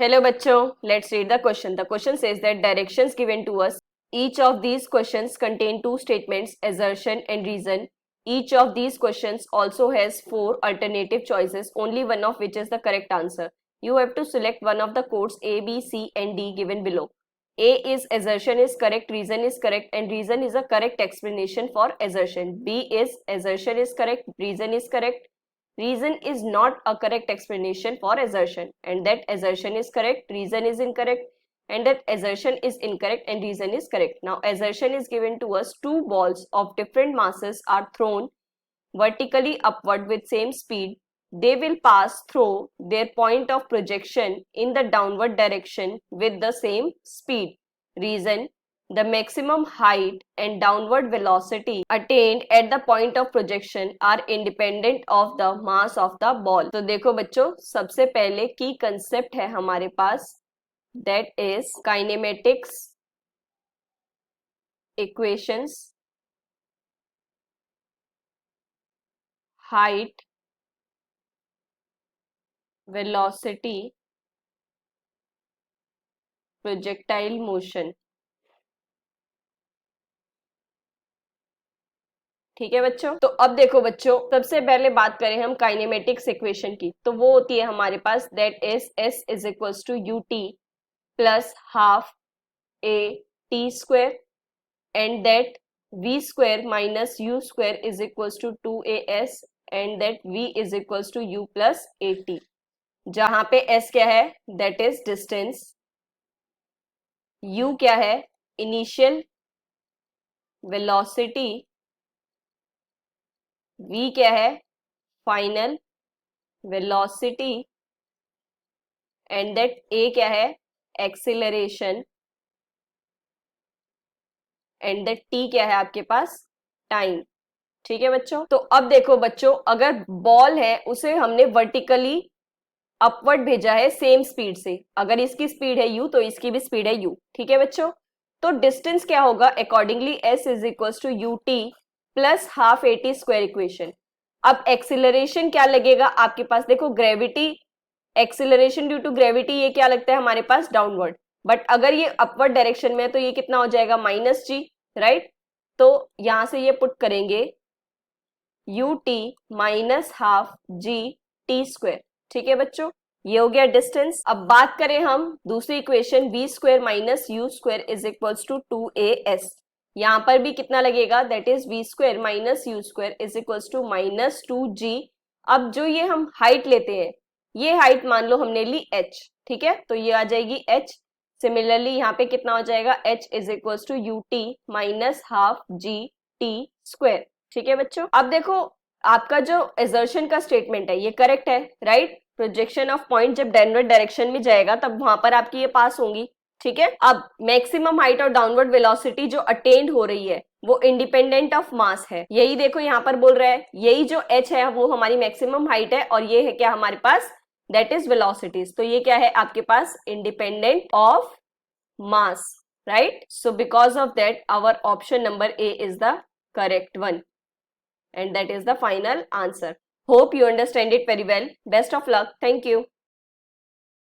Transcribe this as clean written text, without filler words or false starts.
Hello bachcho, let's read the question. The question says that directions given to us. Each of these questions contain two statements, assertion and reason. Each of these questions also has four alternative choices, only one of which is the correct answer. You have to select one of the codes A, B, C and D given below. A is assertion is correct, reason is correct, and reason is a correct explanation for assertion. B is assertion is correct, reason is correct. Reason is not a correct explanation for assertion, and that assertion is correct, reason is incorrect, and that assertion is incorrect and reason is correct. Now assertion is given to us: two balls of different masses are thrown vertically upward with same speed. They will pass through their point of projection in the downward direction with the same speed. Reason: the maximum height and downward velocity attained at the point of projection are independent of the mass of the ball. तो देखो बच्चों, सबसे पहले की concept है हमारे पास, that is kinematics equations, height, velocity, projectile motion. ठीक है बच्चों, तो अब देखो बच्चों, सबसे पहले बात करें हम काइनेमेटिक्स इक्वेशन की, तो वो होती है हमारे पास that is s is equals to u t plus half a t square and that v square minus u square is equals to 2as and that v is equals to u plus a t, जहां पे s क्या है, that is distance, u क्या है, initial velocity, v क्या है, final velocity, and that a क्या है, एक्सिलरेशन, एंड दैट t क्या है आपके पास, टाइम. ठीक है बच्चों, तो अब देखो बच्चों, अगर बॉल है उसे हमने वर्टिकली अपवर्ड भेजा है सेम स्पीड से, अगर इसकी स्पीड है u तो इसकी भी स्पीड है u. ठीक है बच्चों, तो डिस्टेंस क्या होगा, accordingly s is equal to u t plus half a t square equation. अब एक्सिलरेशन क्या लगेगा आपके पास, देखो gravity, acceleration due to gravity ये क्या लगता है हमारे पास, डाउनवर्ड, बट अगर ये अपवर्ड डायरेक्शन में है तो ये कितना हो जाएगा, माइनस जी, राइट. तो यहां से ये पुट करेंगे you t minus half g t square. ठीक है बच्चों, ये हो गया डिस्टेंस. अब बात करें हम दूसरी equation, v square minus u square is equals to 2as. यहां पर भी कितना लगेगा, that is v square minus u square is equals to minus 2g. अब जो ये हम हाइट लेते हैं, ये हाइट मान लो हमने ली h, ठीक है, तो ये आ जाएगी h. सिमिलरली यहाँ पे कितना हो जाएगा, h is equals to u t minus half g t square. ठीक है बच्चों, अब देखो आपका जो असर्शन का स्टेटमेंट है ये करेक्ट है, राइट. प्रोजेक्शन ऑफ पॉइंट जब डाउनवर्ड डायरेक्शन में जाएगा तब वहां पर आपकी ये पास होंगी. ठीक है, अब मैक्सिमम हाइट और डाउनवर्ड वेलोसिटी जो अटेन्ड हो रही है वो इंडिपेंडेंट ऑफ मास है. यही देखो यहाँ पर बोल रहा है, यही जो h है वो हमारी मैक्सिमम हाइट है और ये है क्या हमारे पास, दैट इज वेलोसिटीज. तो ये क्या है आपके पास, independent of mass, right. So because of that our option number A is the correct one and that is the final answer. Hope you understand it very well. Best of luck. Thank you.